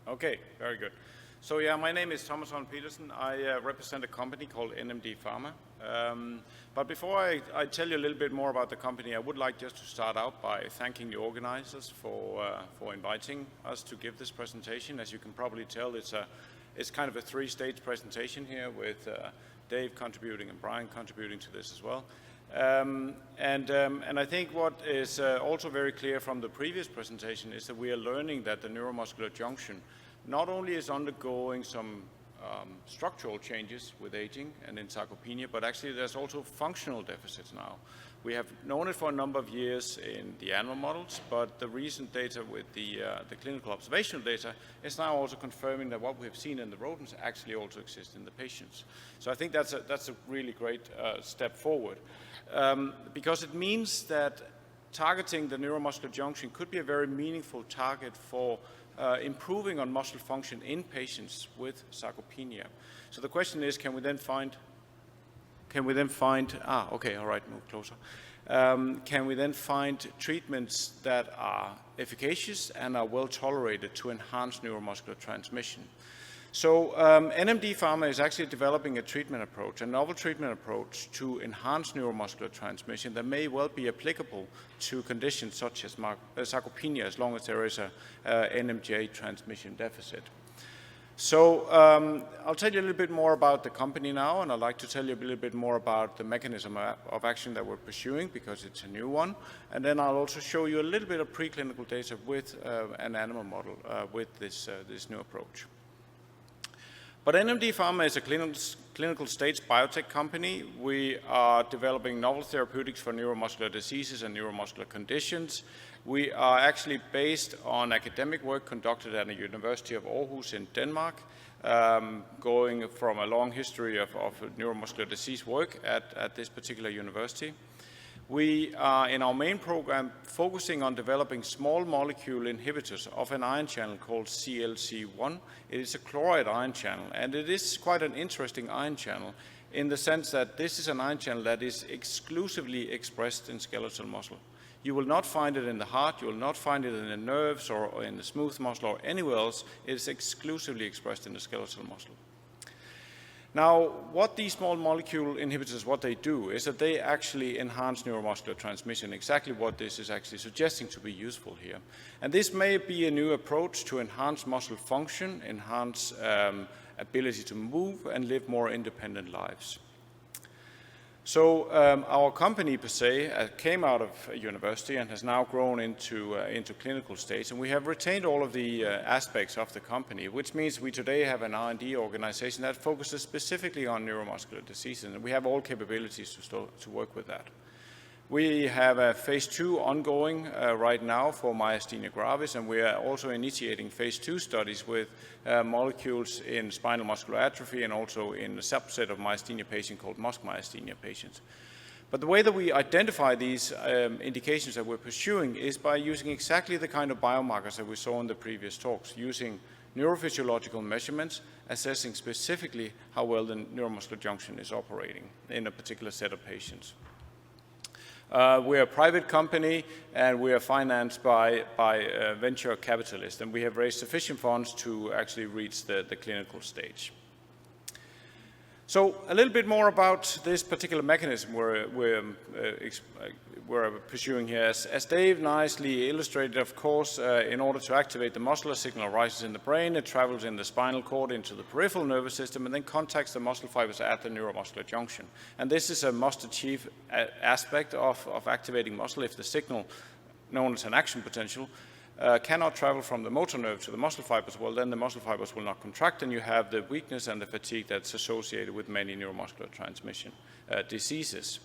Okay, very good. So yeah, my name is Thomas Holm Petersen. I represent a company called NMD Pharma. But before I tell you a little bit more about the company, I would like just to start out by thanking the organizers for inviting us to give this presentation. As you can probably tell, it's kind of a three-stage presentation here with Dave contributing and Brian contributing to this as well. And I think what is also very clear from the previous presentation is that we are learning that the neuromuscular junction not only is undergoing some structural changes with aging and in sarcopenia, but actually there's also functional deficits now. We have known it for a number of years in the animal models, but the recent data with the clinical observational data is now also confirming that what we have seen in the rodents actually also exists in the patients. So I think that's a really great step forward. Because it means that targeting the neuromuscular junction could be a very meaningful target for improving on muscle function in patients with sarcopenia. So the question is, can we then find, okay, all right, move closer. Can we then find treatments that are efficacious and are well tolerated to enhance neuromuscular transmission? So NMD Pharma is actually developing a treatment approach, a novel treatment approach to enhance neuromuscular transmission that may well be applicable to conditions such as sarcopenia, as long as there is a NMJ transmission deficit. So I'll tell you a little bit more about the company now, and I'd like to tell you a little bit more about the mechanism of action that we're pursuing, because it's a new one. And then I'll also show you a little bit of preclinical data with an animal model with this new approach. But NMD Pharma is a clinical stage biotech company. We are developing novel therapeutics for neuromuscular diseases and neuromuscular conditions. We are actually based on academic work conducted at the University of Aarhus in Denmark, going from a long history of neuromuscular disease work at this particular university. We are, in our main program, focusing on developing small molecule inhibitors of an ion channel called CLC1. It is a chloride ion channel, and it is quite an interesting ion channel in the sense that this is an ion channel that is exclusively expressed in skeletal muscle. You will not find it in the heart, you will not find it in the nerves or in the smooth muscle or anywhere else. It is exclusively expressed in the skeletal muscle. Now, what these small molecule inhibitors, what they do is that they actually enhance neuromuscular transmission, exactly what this is actually suggesting to be useful here. And this may be a new approach to enhance muscle function, enhance ability to move and live more independent lives. So our company per se came out of a university and has now grown into clinical stage, and we have retained all of the aspects of the company, which means we today have an R&D organization that focuses specifically on neuromuscular diseases, and we have all capabilities to work with that. We have a phase 2 ongoing right now for myasthenia gravis, and we are also initiating phase 2 studies with molecules in spinal muscular atrophy and also in a subset of myasthenia patients called muscle myasthenia patients. But the way that we identify these indications that we're pursuing is by using exactly the kind of biomarkers that we saw in the previous talks, using neurophysiological measurements, assessing specifically how well the neuromuscular junction is operating in a particular set of patients. We're a private company, and we are financed by venture capitalists, and we have raised sufficient funds to actually reach the clinical stage. So a little bit more about this particular mechanism we're pursuing here. As Dave nicely illustrated, of course, in order to activate the muscular signal arises in the brain, it travels in the spinal cord into the peripheral nervous system and then contacts the muscle fibers at the neuromuscular junction. And this is a must-achieve aspect of activating muscle. If the signal, known as an action potential, cannot travel from the motor nerve to the muscle fibers, well, then the muscle fibers will not contract, and you have the weakness and the fatigue that's associated with many neuromuscular transmission diseases.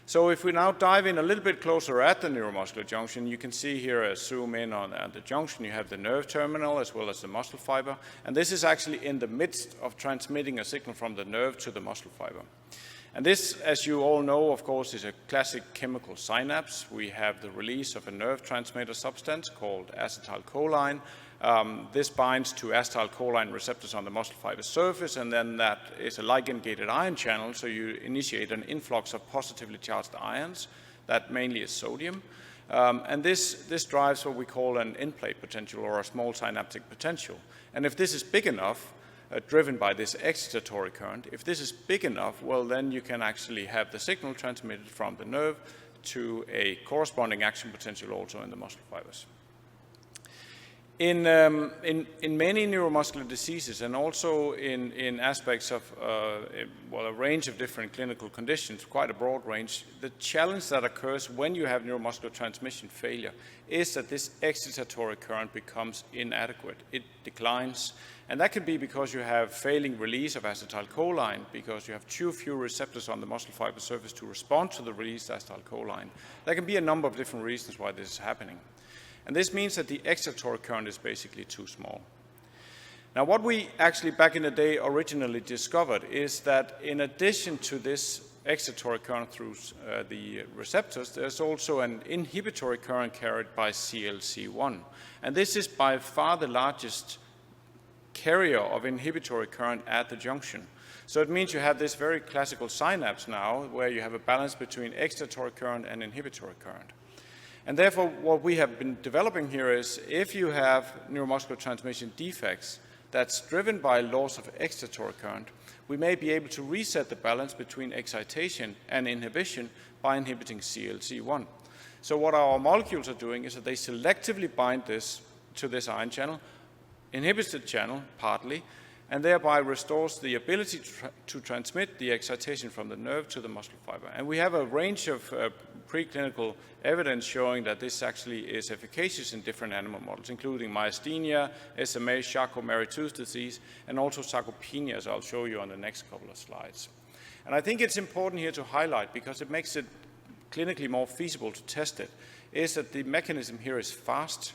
So if we now dive in a little bit closer at the neuromuscular junction, you can see here a zoom in on the junction. You have the nerve terminal as well as the muscle fiber, and this is actually in the midst of transmitting a signal from the nerve to the muscle fiber. And this, as you all know, of course, is a classic chemical synapse. We have the release of a nerve transmitter substance called acetylcholine. This binds to acetylcholine receptors on the muscle fiber surface, and then that is a ligand-gated ion channel, so you initiate an influx of positively charged ions. That mainly is sodium. And this drives what we call an in-plate potential or a small synaptic potential. And if this is big enough, driven by this excitatory current, if this is big enough, well, then you can actually have the signal transmitted from the nerve to a corresponding action potential also in the muscle fibers. In many neuromuscular diseases and also in aspects of a range of different clinical conditions, quite a broad range, the challenge that occurs when you have neuromuscular transmission failure is that this excitatory current becomes inadequate. It declines, and that can be because you have failing release of acetylcholine, because you have too few receptors on the muscle fiber surface to respond to the released acetylcholine. There can be a number of different reasons why this is happening. And this means that the excitatory current is basically too small. Now, what we actually back in the day originally discovered is that in addition to this excitatory current through the receptors, there's also an inhibitory current carried by CLC1. And this is by far the largest carrier of inhibitory current at the junction. So it means you have this very classical synapse now where you have a balance between excitatory current and inhibitory current. And therefore, what we have been developing here is if you have neuromuscular transmission defects that's driven by loss of excitatory current, we may be able to reset the balance between excitation and inhibition by inhibiting CLC1. So what our molecules are doing is that they selectively bind this to this ion channel, inhibits the channel partly, and thereby restores the ability to transmit the excitation from the nerve to the muscle fiber. And we have a range of preclinical evidence showing that this actually is efficacious in different animal models, including myasthenia, SMA, Charcot-Marie-Tooth disease, and also sarcopenia, as I'll show you on the next couple of slides. And I think it's important here to highlight, because it makes it clinically more feasible to test it, is that the mechanism here is fast.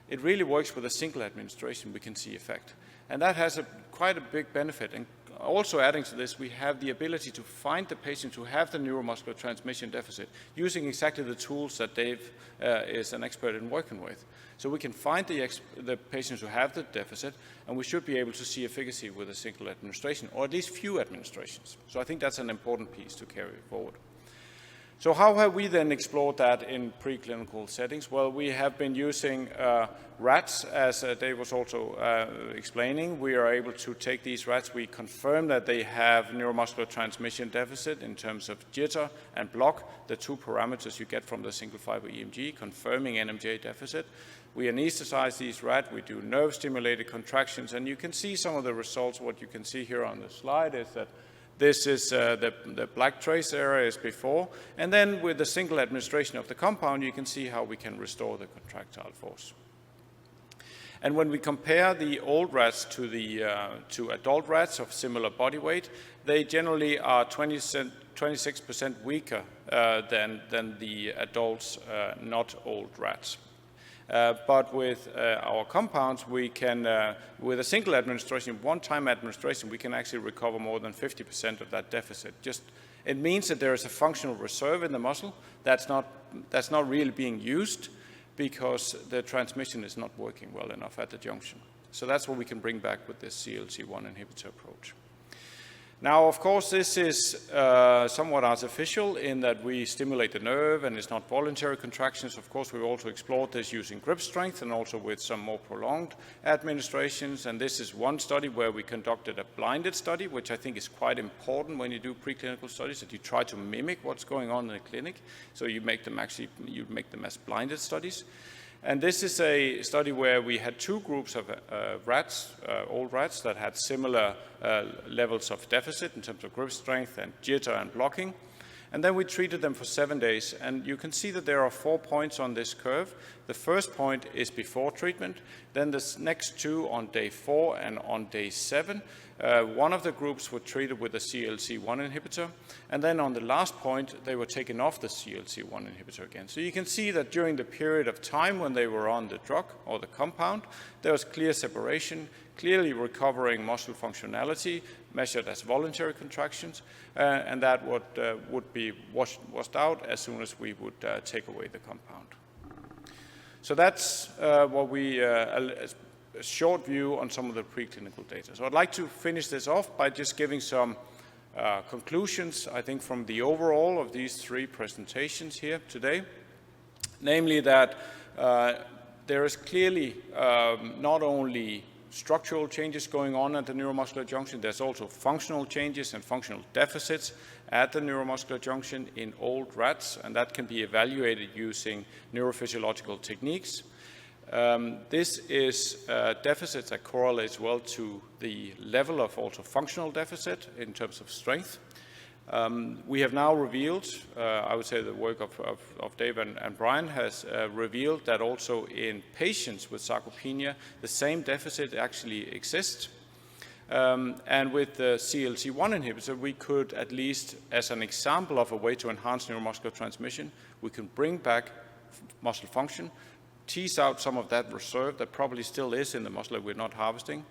It really works with a single administration, we can see effect. And that has quite a big benefit. And also adding to this, we have the ability to find the patients who have the neuromuscular transmission deficit using exactly the tools that Dave is an expert in working with. So we can find the patients who have the deficit, and we should be able to see efficacy with a single administration, or at least few administrations. So I think that's an important piece to carry forward. So how have we then explored that in preclinical settings? Well, we have been using rats, as Dave was also explaining. We are able to take these rats, we confirm that they have neuromuscular transmission deficit in terms of jitter and block, the two parameters you get from the single fiber EMG, confirming NMJ deficit. We anesthetize these rats, we do nerve-stimulated contractions, and you can see some of the results. What you can see here on the slide is that this is the black trace area is before, and then with the single administration of the compound, you can see how we can restore the contractile force. And when we compare the old rats to adult rats of similar body weight, they generally are 26% weaker than the adults, not old rats. But with our compounds, we can, with a single administration, one-time administration, we can actually recover more than 50% of that deficit. It means that there is a functional reserve in the muscle that's not really being used because the transmission is not working well enough at the junction. So that's what we can bring back with this CLC1 inhibitor approach. Now, of course, this is somewhat artificial in that we stimulate the nerve and it's not voluntary contractions. Of course, we've also explored this using grip strength and also with some more prolonged administrations. And this is one study where we conducted a blinded study, which I think is quite important when you do preclinical studies, that you try to mimic what's going on in the clinic. So you make them as blinded studies. And this is a study where we had two groups of rats, old rats, that had similar levels of deficit in terms of grip strength and jitter and blocking. And then we treated them for 7 days. And you can see that there are 4 points on this curve. The first point is before treatment. Then the next two on day 4 and on day 7. One of the groups were treated with a CLC1 inhibitor. And then on the last point, they were taken off the CLC1 inhibitor again. So you can see that during the period of time when they were on the drug or the compound, there was clear separation, clearly recovering muscle functionality, measured as voluntary contractions, and that would be washed out as soon as we would take away the compound. So that's what we a short view on some of the preclinical data. So I'd like to finish this off by just giving some conclusions, I think, from the overall of these 3 presentations here today. namely that there is clearly not only structural changes going on at the neuromuscular junction, there's also functional changes and functional deficits at the neuromuscular junction in old rats, and that can be evaluated using neurophysiological techniques. This is deficits that correlates well to the level of also functional deficit in terms of strength. We have now revealed, I would say the work of Dave and Brian has revealed that also in patients with sarcopenia, the same deficit actually exists. And with the CLC1 inhibitor, we could, at least as an example of a way to enhance neuromuscular transmission, we can bring back muscle function, tease out some of that reserve that probably still is in the muscle that we're not harvesting.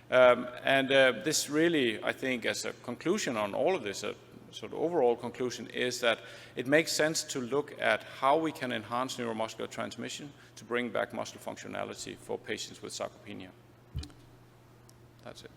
This really, I think, as a conclusion on all of this, sort of overall conclusion is that it makes sense to look at how we can enhance neuromuscular transmission to bring back muscle functionality for patients with sarcopenia. That's it.